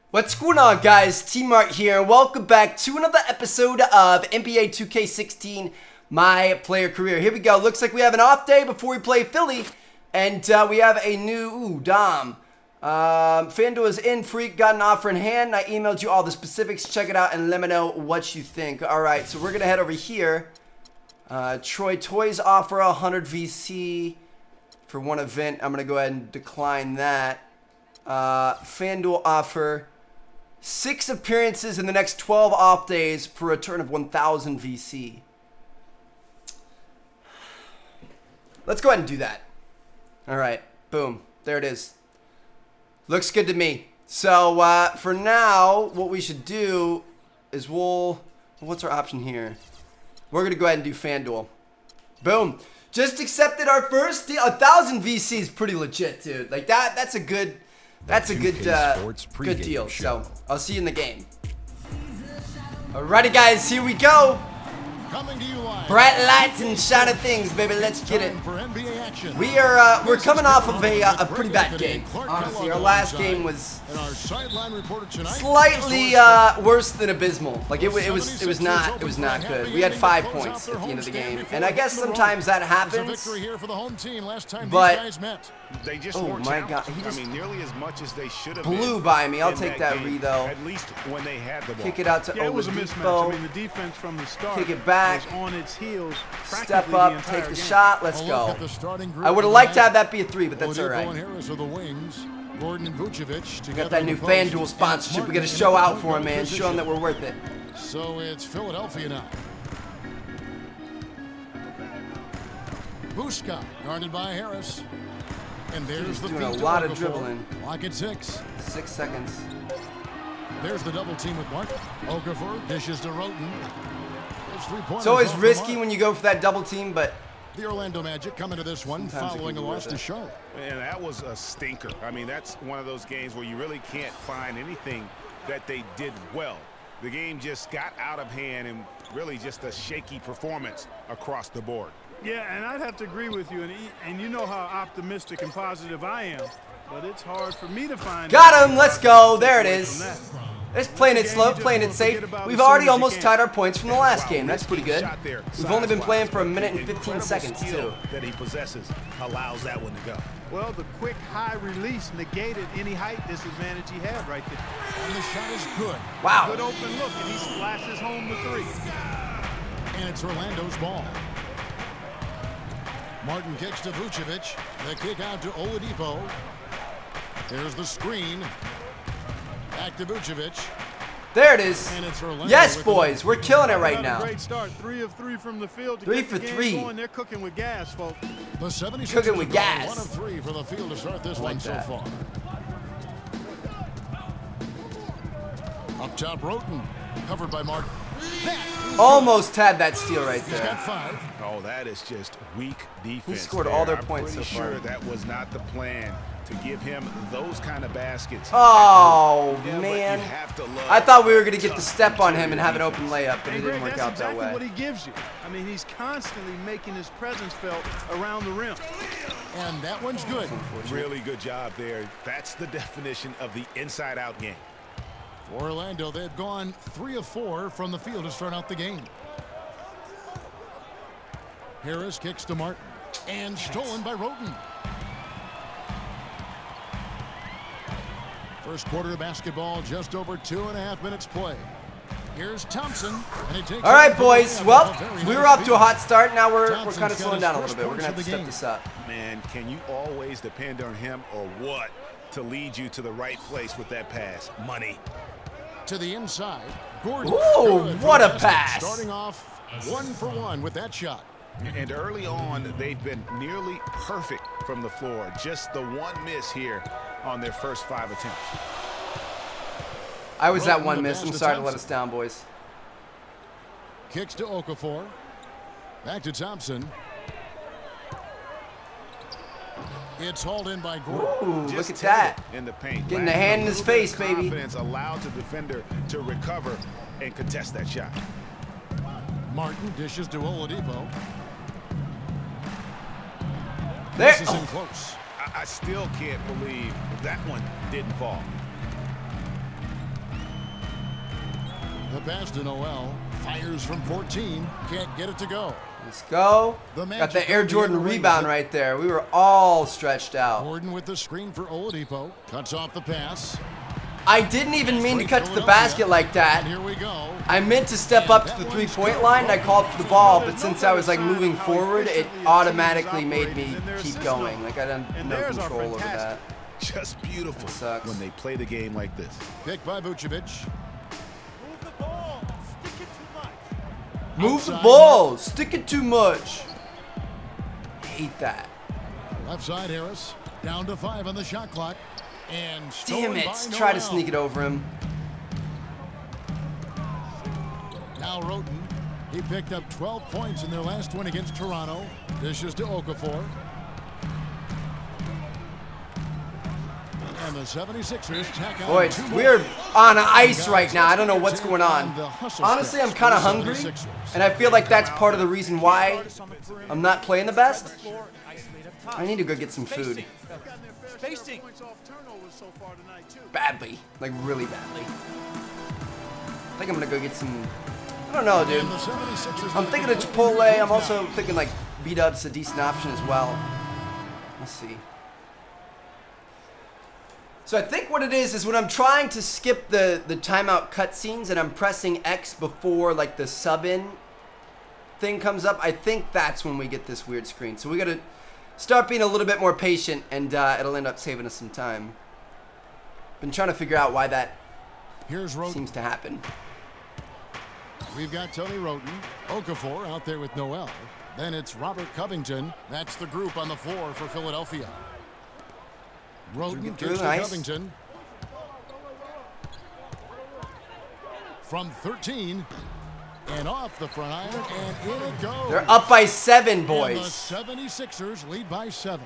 What's going on, guys? T-Mart here, and welcome back to another episode of NBA 2K16 My Player Career. Here we go. Looks like we have an off day before we play Philly, and we have a new Dom. FanDuel is in, Freak, got an offer in hand. I emailed you all the specifics. Check it out and let me know what you think. All right, so we're going to head over here. Troy Toys offer 100 VC for one event. I'm going to go ahead and decline that. FanDuel offer 6 appearances in the next 12 off days for a return of 1,000 VC. Let's go ahead and do that. All right, boom, there it is. Looks good to me. So for now, what we should do is what's our option here? We're gonna go ahead and do FanDuel. Boom, just accepted our first deal. 1,000 VC is pretty legit, dude. Like that's a good. That's a good deal. So I'll see you in the game. Alrighty, guys, here we go. Coming to you live. Bright lights and shiny things, baby. Let's get it. We're coming off of a pretty bad game. Honestly, our last game was slightly worse than abysmal. Like it was not good. We had 5 points at the end of the game, and I guess sometimes that happens. But oh my God, he just blew by me. I'll take that re though. At least when they had the ball. Kick it out to Oladipo. The defense from the start Kick it back. was on its heels. Step up, take the shot. Let's go. I would have liked to have that be a 3, but that's all right. We got that new FanDuel sponsorship. We got to show out for him, man. Show him that we're worth it. So it's Philadelphia now. Buska guarded by Harris. And there's the doing a lot of dribbling. Lock at 6. 6 seconds. There's the double team with Mark. Okafor dishes to Roten. It's always risky when you go for that double team, but the Orlando Magic coming to this one following a loss to Charlotte. And that was a stinker. I mean, that's one of those games where you really can't find anything that they did well. The game just got out of hand and really just a shaky performance across the board. Yeah, and I'd have to agree with you, and you know how optimistic and positive I am, but it's hard for me to find. Got him. Let's go. There it is. It's playing it slow, playing it safe. We've already almost tied our points from the last game. That's pretty good. We've only been playing for 1 minute and 15 seconds, too. That he possesses allows that one to go. Well, the quick high release negated any height disadvantage he had right there. And the shot is good. Wow. Good open look, and he splashes home the 3. And it's Orlando's ball. Martin kicks to Vucevic. The kick out to Oladipo. There's the screen. Back to Vucevic. There it is. Yes, boys, we're killing it right now. Great start. 3 of 3 from the field. 3 for 3. Going. They're cooking with gas, folks. The 76ers cooking with gas. 1 of 3 from the field to start this one so far. Up top, Roten. Covered by Martin. Almost had that steal right He's got there. 5. Oh, that is just weak defense. He scored all their I'm points so pretty far. sure that was not the plan to give him those kind of baskets. Oh, Yeah, but man. you have to love I thought we were going to get the step on him and have an open layup, but it And didn't Greg, work that's out exactly that what way. he gives you. I mean, he's constantly making his presence felt around the rim. And that one's good. Really good job there. That's the definition of the inside-out game. For Orlando, they've gone 3 of 4 from the field to start out the game. Harris kicks to Martin. And stolen by Roten. First quarter of basketball, just over 2.5 minutes play. Here's Thompson. And he takes All right, boys. Well, we were off to a hot start. Now we're kind of slowing down a little bit. We're going to have to step this up. Man, can you always depend on him or what to lead you to the right place with that pass? Money. To the inside. Gordon. Ooh, what a pass. Starting off 1 for 1 with that shot. And early on, they've been nearly perfect from the floor. Just the one miss here on their first 5 attempts. I was that one miss. I'm sorry to let us down, boys. Kicks to Okafor. Back to Thompson. It's hauled in by Gordon. Ooh, look at that. In the paint. Getting the hand in his face, baby. Confidence allowed the defender to recover and contest that shot. Martin dishes to Oladipo. There. This is in close. I still can't believe that one didn't fall. The pass to Noel. Fires from 14. Can't get it to go. Let's go. The Got the Magic Air go Jordan the other way rebound with it. right there. We were all stretched out. Gordon with the screen for Oladipo. Cuts off the pass. I didn't even mean to Straight cut to the Philadelphia. basket like And that. here we go. I meant to step up to the three-point line and I called for the ball, but since I was like moving forward, it automatically made me keep going. Like I had no control over that. Just beautiful That sucks. when they play the game like this. Pick by Vucevic. Move the ball. Stick it too much. Move the Outside. ball. Stick it too much. Hate that. Left side Harris. Down to 5 on the shot clock. And Damn stolen it. by Try to Noel. sneak it over him. Now Roten. He picked up 12 points in their last win against Toronto. Dishes to Okafor. And the 76ers tack on Boys, 2 more. we're on ice right now. I don't know what's going on. Honestly, I'm kind of hungry, and I feel like that's part of the reason why I'm not playing the best. I need to go get some food. Spacing. Points off turnovers so far tonight too. Badly. Like, really badly. I think I'm going to go get some... I don't know, dude. And the 76ers I'm thinking of Chipotle. I'm also thinking, like, B-Dub's a decent option as well. Let's see. So I think what it is when I'm trying to skip the timeout cutscenes and I'm pressing X before, like, the sub-in thing comes up, I think that's when we get this weird screen. So we got to start being a little bit more patient, and it'll end up saving us some time. Been trying to figure out why that Here's Roten. seems to happen. We've got Tony Roten. Okafor out there with Noel. Then it's Robert Covington. That's the group on the floor for Philadelphia. Roten Get through, gives to nice. Covington. From 13. And off the front iron. And in it goes. They're up by 7, And the boys. 76ers lead by 7.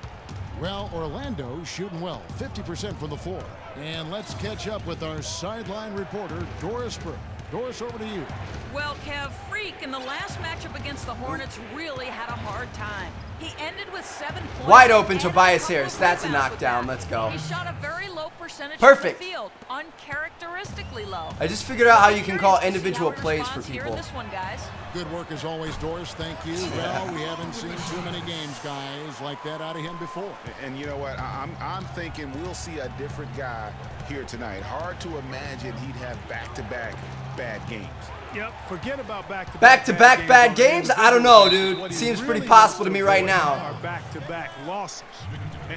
Well, Orlando shooting well, 50% from the floor. And let's catch up with our sideline reporter, Doris Burke. Doris, over to you. Well, Kev, Freak in the last matchup against the Hornets really had a hard time. He ended with 7 points. Wide open, and Tobias couple Harris. of That's a rebounds with knockdown. that. Let's go. He shot a very low percentage Perfect. from the field, uncharacteristically low. I just figured out how you can call Curious to see individual how it plays for responds here in people. this one, guys. Good work as always, Doris. Thank you. Well, we haven't seen too many games, guys, like that out of him before. And you know what? I'm thinking we'll see a different guy here tonight. Hard to imagine he'd have back-to-back bad games. Yep. Forget about Back-to-back bad games? I don't know, dude. Seems pretty possible to me right now. Are back-to-back losses.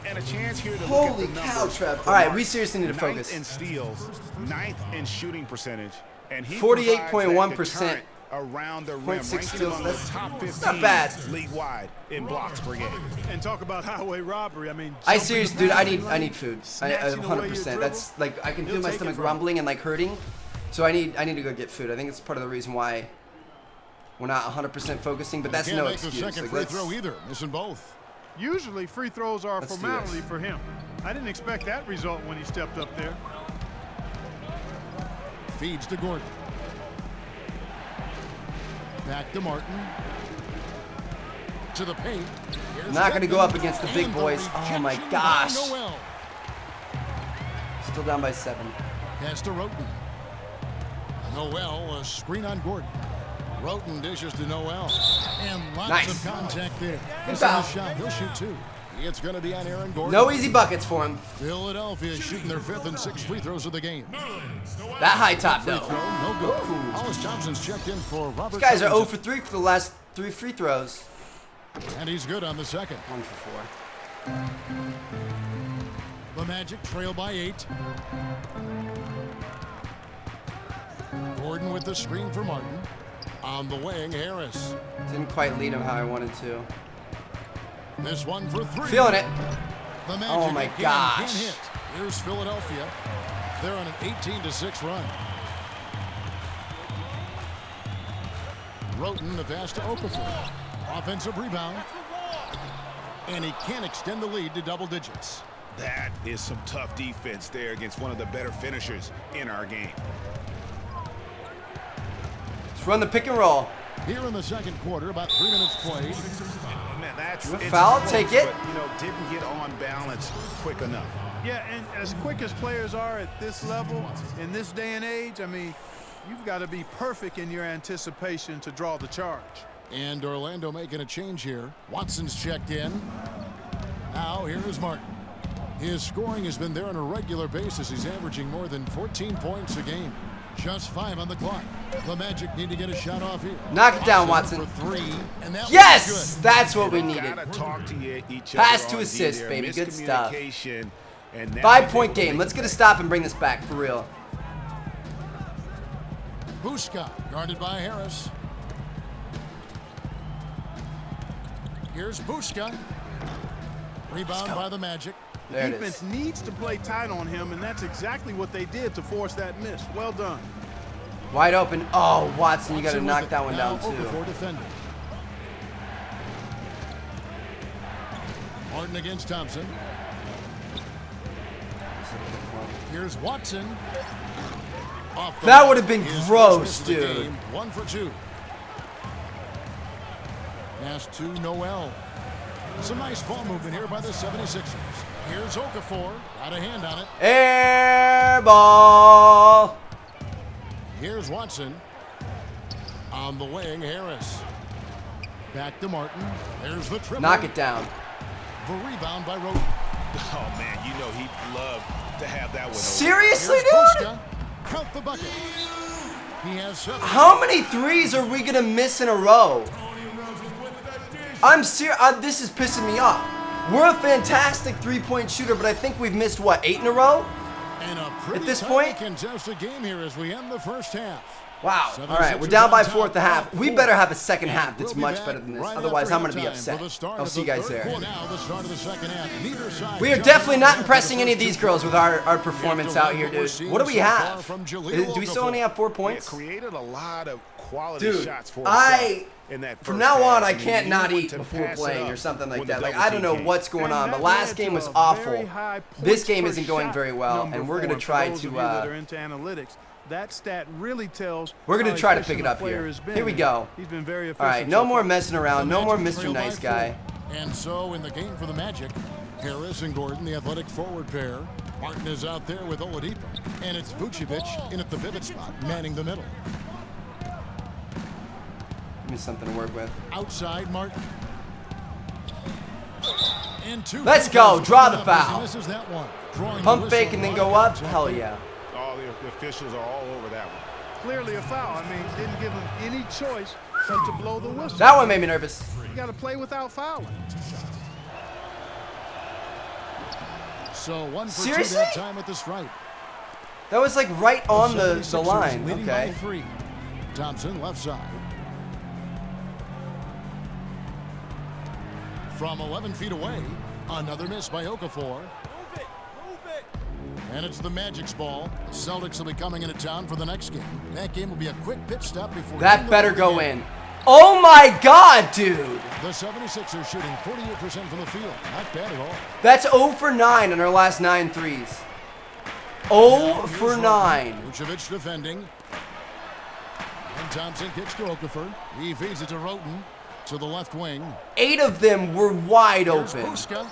And a chance here to Holy look at the cow, numbers Trev. for All right, Mark. we seriously need to Ninth focus. in steals, 9th in shooting percentage, and he 48.1% around the rim, 0.6 ranking steals. among the That's top 15 not bad. league-wide in blocks per game. And talk about highway robbery. I mean, I jumping seriously, the dude, passing I lane, need food. snatching away your 100%. dribble. That's like I can feel He'll my take it stomach from rumbling and like hurting. So I need to go get food. I think it's part of the reason why we're not 100% focusing, but that's Can't no make the excuse. second Like, free let's- throw either, missing both. Usually free throws are a Let's do formality this. for him. I didn't expect that result when he stepped up there. Feeds to Gordon. Back to Martin. To the paint. Here's Not gonna go up Beckman. against the big And boys. Oh my rejection by gosh. Noel. Still down by 7. Pass to Roten. Noel, a screen on Gordon. Roten dishes to Noel. And lots Nice. of contact there. Good Missing foul. the shot. He'll shoot 2. It's going to be on Aaron Gordon. No easy buckets for him. Philadelphia shooting their 5th and 6th free throws of the game. That high top Free though. throw, no good. Ooh. Hollis Thompson's checked in for Robert. These guys are 0 Covington. for 3 for the last 3 free throws. And he's good on the second. 1 for 4. The Magic trail by 8. Gordon with the screen for Martin. On the wing, Harris. Didn't quite lead him how I wanted to. This one for 3. Feeling it. The Magic Oh my again gosh. can't hit. Here's Philadelphia. They're on an 18-6 run. Roten, the pass to Okafor. Offensive rebound. And he can't extend the lead to double digits. That is some tough defense there against one of the better finishers in our game. Let's run the pick and roll. Here in the second quarter, about 3 minutes played. Man, that's You a it's foul? close, Take it. But, didn't get on balance quick enough. Yeah, and as quick as players are at this level, in this day and age, I mean, You've got to be perfect in your anticipation to draw the charge. And Orlando making a change here. Watson's checked in. Now here is Martin. His scoring has been there on a regular basis. He's averaging more than 14 points a game. Just 5 on the clock. The Magic need to get a shot off here. Knock it down, Watson. For 3, and that Yes! That's what we needed. Gotta talk to each Pass other to on assist, D there. baby. Good stuff. Miscommunication, and now 5-point game. Let's get a stop and bring this back for real. Buska, guarded by Harris. Here's Buska. Rebound by the Magic. There it Defense is. needs to play tight on him, and that's exactly what they did to force that miss. Well done. Wide open. Oh, Watson, you got to Watson knock with that it. one Now down, too. Okafor defending. Martin against Thompson. Here's Watson. Off the That mark. would have been His gross, first miss of the dude. game. 1 for 2. Pass to Noel. Some nice ball movement here by the 76ers. Here's Okafor. Got a hand on it. Air ball. Here's Watson. On the wing, Harris. Back to Martin. There's the triple. Knock it down. The rebound by Roden. Oh man, you know he'd love to have that one. Seriously, Here's dude? Buska. Count the bucket. He has 7. How many threes are we going to miss in a row? I'm serious. This is pissing me off. We're a fantastic three-point shooter, but I think we've missed, what, 8 in a row? And a pretty At this tightly point? contested game here as we end the first half. Wow. 76ers All right, we're down by on top 4 at the half. by We 4. better have a second half And that's we'll be much back better than this. right Otherwise, after I'm going to be halftime upset. for the start I'll of see you the guys third there. quarter. Now the start of the second half. Neither side We are jumping definitely in not for the impressing any of first these 2 girls with quarters. our performance out here, dude. What do we have? Do we still only have 4 points? Created a lot of quality Dude, shots for in that from first now on, half. I mean, can't you not want eat to before pass it playing up or something like when that. the Like, double I don't team know came. what's going And on, that but last led game to was a awful. very high This points game per isn't going shot very well, number and we're for going him. to try For those to... of you that are into analytics, that stat really tells. We're gonna how try to efficient pick it a up player here. has been. Here we go. He's been very efficient. All right, no so more far. messing around. No The more Magic Mr. trail by Nice 4. Guy. And so in the game for the Magic, Harris and Gordon, the athletic forward pair. Martin is out there with Oladipo. And it's Vucevic in at the pivot spot, manning the middle. Give me something to work with. Outside, Martin. And 2 Let's free go. throws Draw coming the up as he foul. misses that one. Drawing the Pump whistle. fake and then A lot go of up. contact Hell there. yeah. All the officials are all over that one. Clearly a foul. I mean, didn't give him any choice but to blow the whistle. That one made me nervous. You got to play without fouling. So 1 for 2 Seriously? that time at the stripe. That was like right on the 76ers line. leading by Okay. 3. Thompson left side. From 11 feet away, another miss by Okafor. And it's the Magic's ball. The Celtics will be coming into town for the next game. That game will be a quick pit stop before That hitting the better road go again. in. Oh my God, dude. The 76ers shooting 48% from the field. Not bad at all. That's 0 for 9 on our last 9 threes. 0 for 9. Vucevic defending. And Thompson kicks to Okafor. He feeds it to Roten to the left wing. 8 of them were wide Here's open. Buska.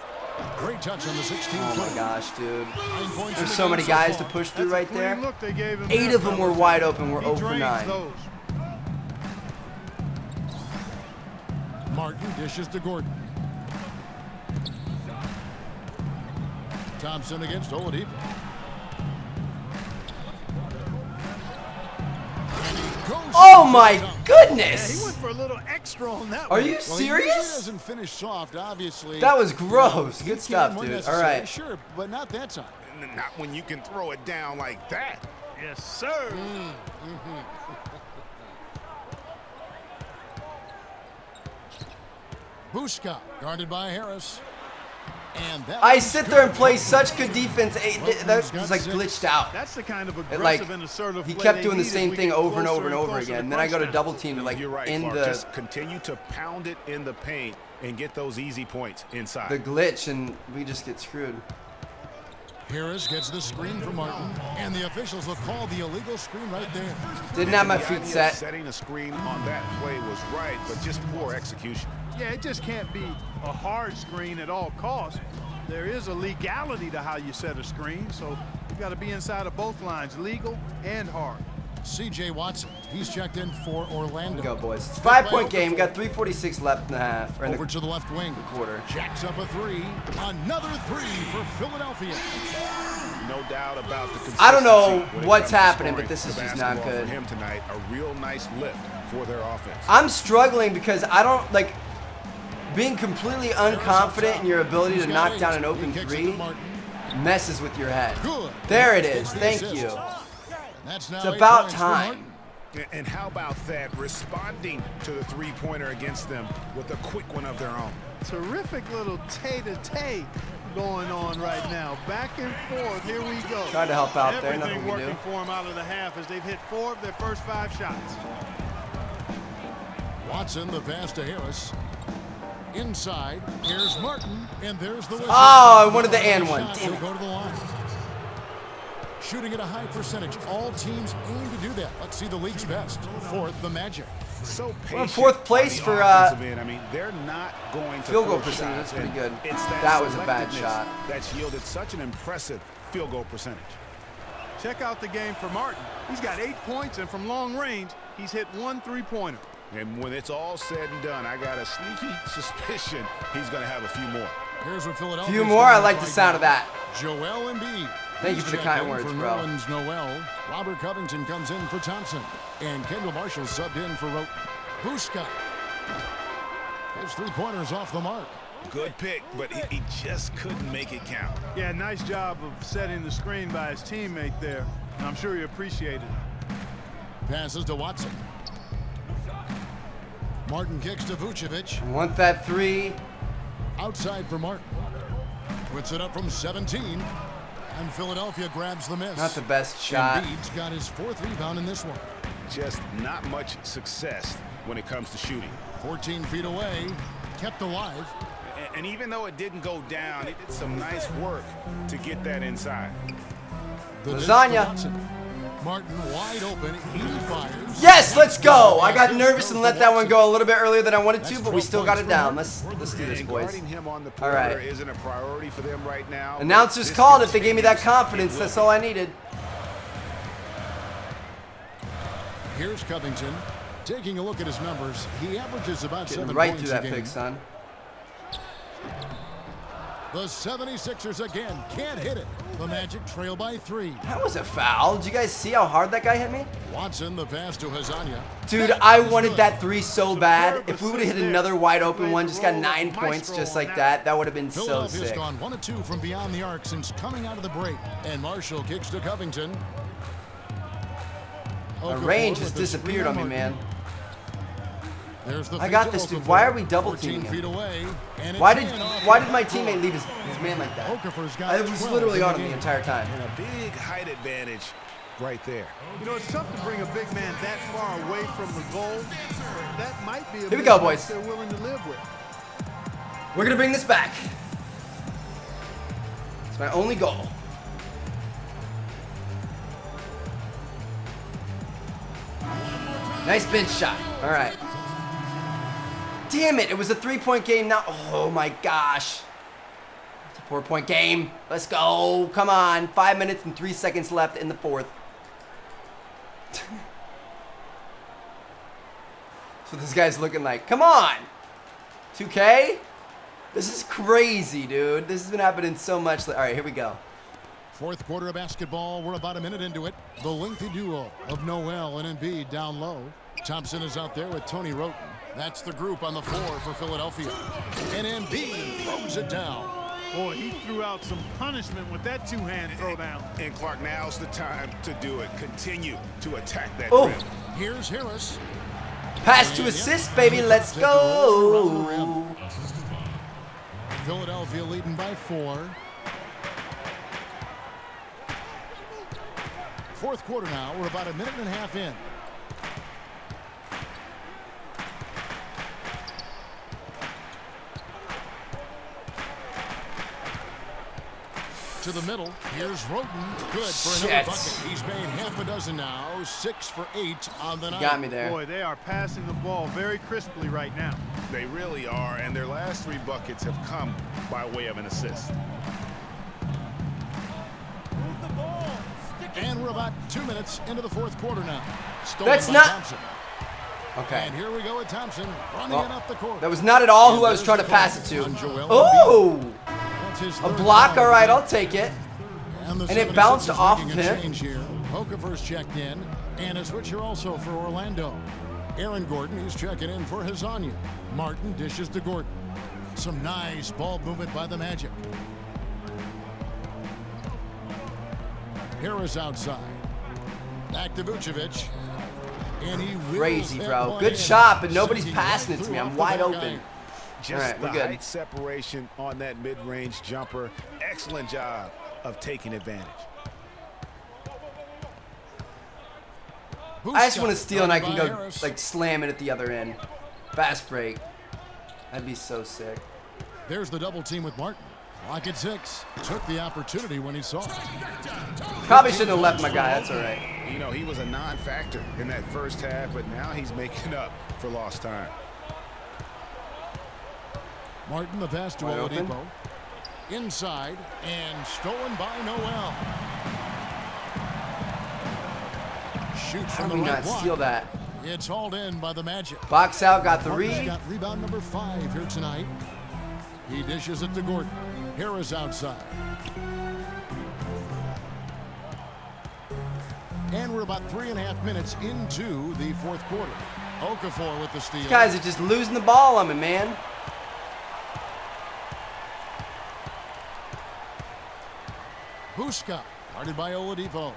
Great touch on the 16 Oh foot. my gosh, dude. 9 points in There's the so game many so guys to far. push through That's a right clean there. look they gave him 8 there, of them were fellas. wide open. We're He 0 for drains 9. those. Martin dishes to Gordon. Thompson against Oladipo. And he goes Oh for my the dunk. Yeah, he goodness. went for a little extra on that Are one. you Well, he usually serious? doesn't finish soft, obviously. That was gross. He Good can stuff, when dude. All necessary, right. Sure, but not that time. Not when you can throw it down like that. Yes, sir. Buska, guarded by Harris. And that I one's sit good. there and play such good defense. That was like glitched out. That's the kind of It, like, aggressive and assertive he play kept they doing the need as same we thing get over and closer over and over closer again. Then I go to crunch double time. team to like You're right, in Clark. the Just continue to pound it in the paint and get those easy points inside. glitch, and we just get screwed. Harris gets the screen from Martin, and the officials will call the illegal screen right there. Didn't have my The feet idea of set. Setting a screen on that play was right, but just poor execution. Yeah, it just can't be a hard screen at all costs. There is a legality to how you set a screen, so you've got to be inside of both lines, legal and hard. C.J. Watson. He's checked in for Orlando. Go, boys. It's a 5-point game. Got 3:46 left in the half. Or in Over to the left wing. quarter. Jacks up a three. Another three for Philadelphia. No doubt about the consistency. I don't know when it what's comes to happening, scoring but this is the just not basketball good. For him tonight, a real nice lift for their offense. I'm struggling because I don't like being completely unconfident in your ability to knock down an open three messes with your head. There it is. Thank you. That's It's now about time. And how about that, responding to the three-pointer against them with a quick one of their own. Terrific little tay-to-tay going on right now. Back and forth. Here we go. Tried to help out there. Everything Nothing we working do. for them out of the half as they've hit 4 of their first 5 shots. Watson, the pass to Harris. Inside, here's Martin, and there's the whistle. Oh, I wanted the and one. Shot Damn will it. go to the line. Shooting at a high percentage. All teams aim to do that. Let's see the league's best. Fourth, the Magic. So We're in patient 4th place on for, the offensive end. I mean, they're not going to field goal force percentage. shots, That's pretty and good. It's That was a bad selectiveness shot. that's yielded such an impressive field goal percentage. Check out the game for Martin. He's got 8 points, and from long range, he's hit 1 3-pointer. And when it's all said and done, I got a sneaky suspicion he's going to have a few more. Here's what Philadelphia. Few more. I like the sound of that. Joel Embiid. Thank you for the kind words, for bro. Nerlens Noel. Robert Covington comes in for Thompson. And Kendall Marshall subbed in for Buska. His 3-pointers off the mark. Good pick, but he just couldn't make it count. Yeah, nice job of setting the screen by his teammate there. And I'm sure he appreciated it. Passes to Watson. Martin kicks to Vucevic. I want that 3. Outside for Martin. Puts it up from 17. And Philadelphia grabs the miss. Not the best shot. Embiid's got his 4th rebound in this one. Just not much success when it comes to shooting. 14 feet away. Kept alive. And even though it didn't go down, it did some nice work to get that inside. The dish Lasagna. to Watson. Martin wide open. He fires. Yes, let's go. I got nervous and let that one go a little bit earlier than I wanted to, but we still got it down. Let's do this, And boys. guarding him on the All right. perimeter isn't a priority for them right now. Announcers This called it. They gave me that continues. confidence. That's all I needed. Here's Covington. Taking a look at his numbers, he averages about Getting 7 right points through that a game. pick, son. The 76ers again can't hit it. The Magic trail by 3. That was a foul. Did you guys see how hard that guy hit me? Watson, the pass to Hazania. Dude, I wanted that 3 so bad. If we would have hit another wide open one, just got 9 points just like that, that would have been so Philadelphia's sick. gone 1 of 2 from beyond the arc since coming out of the break. And Marshall kicks to Covington. The Okafor range with has the disappeared on me, screen man. There's the I feed got to this, dude. Okafor. Why are we double 14 teaming him? feet away, and Why it's did in off my the teammate floor. leave his man like that? Okafor's got I was 12 literally in on the him the game. entire time. And a big height advantage right there. You know, it's tough to bring a big man that far away from the goal. That might be a Here we go, mismatch boys. they're willing to live with. We're gonna bring this back. It's my only goal. Nice bench shot. All right. Damn it! It was a 3-point game. Now, oh my gosh. It's a 4-point game. Let's go. Come on. 5 minutes and 3 seconds left in the 4th. So this guy's looking like, come on. 2K? This is crazy, dude. This has been happening so much. All right, here we go. 4th quarter of basketball. We're about a minute into it. The lengthy duo of Noel and Embiid down low. Thompson is out there with Tony Roten. That's the group on the floor for Philadelphia. And Embiid throws it down. Boy, he threw out some punishment with that 2-hand throwdown. And Clark, now's the time to do it. Continue to attack that Oh. rim. Here's Harris. Pass to assist, baby. Let's go. Philadelphia leading by 4. 4th quarter now. We're about a minute and a half in. To the middle. Here's Roten. Good for another Shit. bucket. He's made half a dozen now. 6 for 8 on the night. Got me there. Boy, they are passing the ball very crisply right now. They really are, and their last 3 buckets have come by way of an assist. And we're about 2 minutes into the fourth quarter now. Stolen That's by not... Thompson. Okay. And here we go with Thompson running it up the court. That was not at all who I was trying to pass it to. Oh! A block, all right, I'll take it. And it bounced off of him. Okafor's checked in, and a switcher also for Orlando. Aaron Gordon, he's checking in for Hazonia. Martin dishes to Gordon. Some nice ball movement by the Magic. Harris outside. Back to Vucevic. And he crazy, bro. Good shot, but nobody's passing it to me. I'm wide open. Just all right, we're the good. height separation on that mid-range jumper. Excellent job of taking advantage. I just want to steal and I can go like slam it at the other end. Fast break. That'd be so sick. There's the double team with Martin. Lock at 6. Took the opportunity when he saw it. Probably shouldn't have left my guy. That's all right. You know, he was a non-factor in that first half, but now he's making up for lost time. Martin, the pass to Oladipo. Inside and stolen by Noel. Shoots from the right not block. Steal that. It's hauled in by the Magic. Box out, got the Martin's read. got rebound number 5 here tonight. He dishes it to Gordon. Harris outside. And we're about 3.5 minutes into the fourth quarter. Okafor with the steal. These guys are just losing the ball on me, man. Huska, guarded by Oladipo.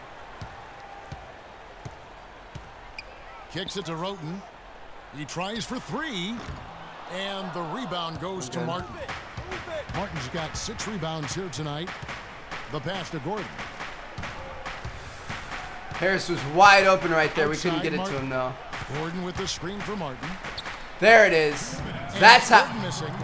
Kicks it to Roten. He tries for 3. And the rebound goes to Martin. Martin's got 6 rebounds here tonight. The pass to Gordon. Harris was wide open right there. We couldn't Outside get it to Martin. him, though. Gordon with the screen for Martin. There it is. And That's Gordon how... missing.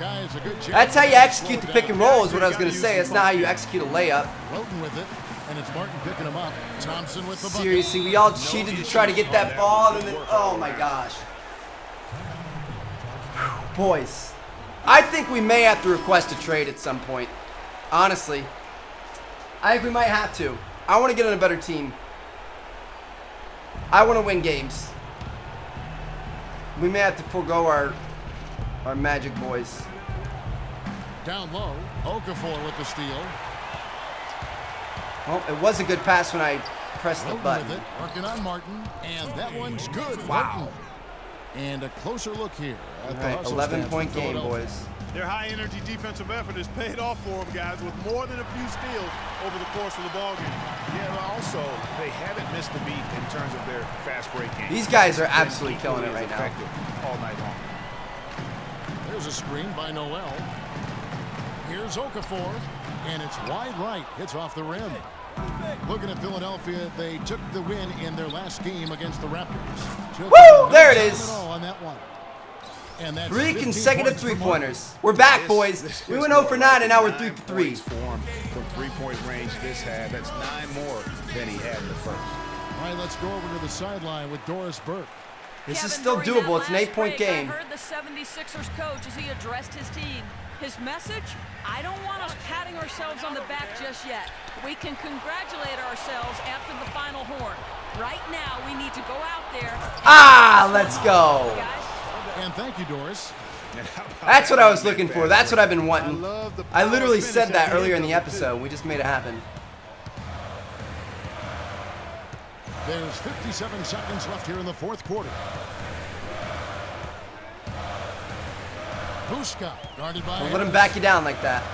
Guys, a good chance. That's how you execute the pick and roll is what I was going to say. That's not how you execute a layup. Roten with it. And it's Martin picking him up. Thompson with the bucket. Seriously, we all cheated to try to get that ball, and then... Oh, my gosh. Boys, I think we may have to request a trade at some point. Honestly, I think we might have to. I want to get on a better team. I want to win games. We may have to forego our Magic boys. Down low. Okafor with the steal. Well, it was a good pass when I pressed the Roten button. with it. Working on Martin. And that one's good. Wow. Martin. And a closer look here at the All right, hustle 11-point stance for game, Philadelphia. boys. Their high-energy defensive effort has paid off for them, guys, with more than a few steals over the course of the ballgame. Yeah, but also, they haven't missed a beat in terms of their fast break game. These guys are absolutely killing it right now. Effective all night long. There's a screen by Noel. Here's Okafor, and it's wide right. Hits off the rim. Looking at Philadelphia, they took the win in their last game against the Raptors. Woo! There it is. On that one. And that's 3 15 consecutive points for three-pointers. We're back, boys. We went 0 for 9, and now we're 3 for 3. 9 points for him from three-point range this half. That's 9 more than he had in the first. All right, let's go over to the sideline with Doris Burke. This is Kevin, still during doable. that It's an last 8-point break, game. I heard the 76ers coach as he addressed his team. His message, I don't want us patting ourselves on the back just yet. We can congratulate ourselves after the final horn. Right now, we need to go out there. Let's go. Guys. And thank you, Doris. That's what I was looking for. That's what I've been wanting. I literally said that earlier in the episode. We just made it happen. There's 57 seconds left here in the fourth quarter. Huska, guarded by Don't let him back you down like that.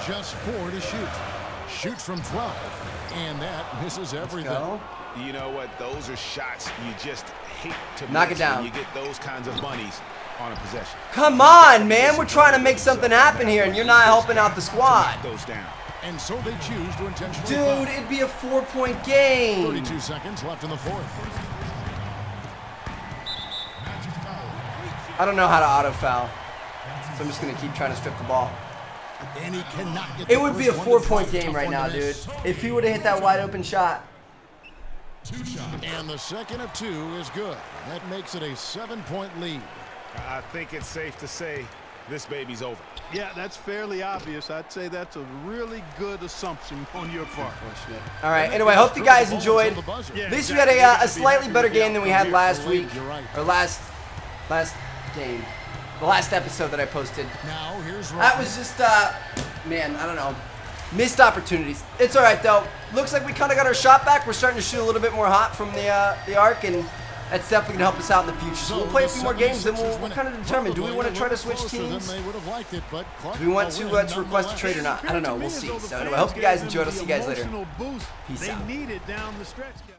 just 4 to shoot. Shoots from 12, and that misses everything. Go. You know what? Those are shots you just hate to Knock miss it down. when you get those kinds of bunnies on a possession. Come on, man. We're trying to make something happen here, and you're not helping out the squad. Knock those down. And so they choose to intentionally Dude, foul. it'd be a 4-point game. 32 seconds left in the fourth. I don't know how to auto foul, so I'm just going to keep trying to strip the ball. And he cannot get It the would be a first one to 4-point fall. game Tough right one now, to dude. miss. If he would have hit that wide open shot. And the second of 2 is good. That makes it a 7-point lead. I think it's safe to say this baby's over. Yeah, that's fairly obvious. I'd say that's a really good assumption on your part. All right. Anyway, I hope you guys enjoyed. At least we had a slightly better game than we had last week, or last game, the last episode that I posted. That was just, man, I don't know, missed opportunities. It's all right though. Looks like we kind of got our shot back. We're starting to shoot a little bit more hot from the arc, and that's definitely going to help us out in the future. So we'll play a few more games, and we'll kind of determine, do we want to try to switch teams? Do we want to request a trade or not? I don't know. We'll see. So anyway, I hope you guys enjoyed. I'll see you guys later. Peace out.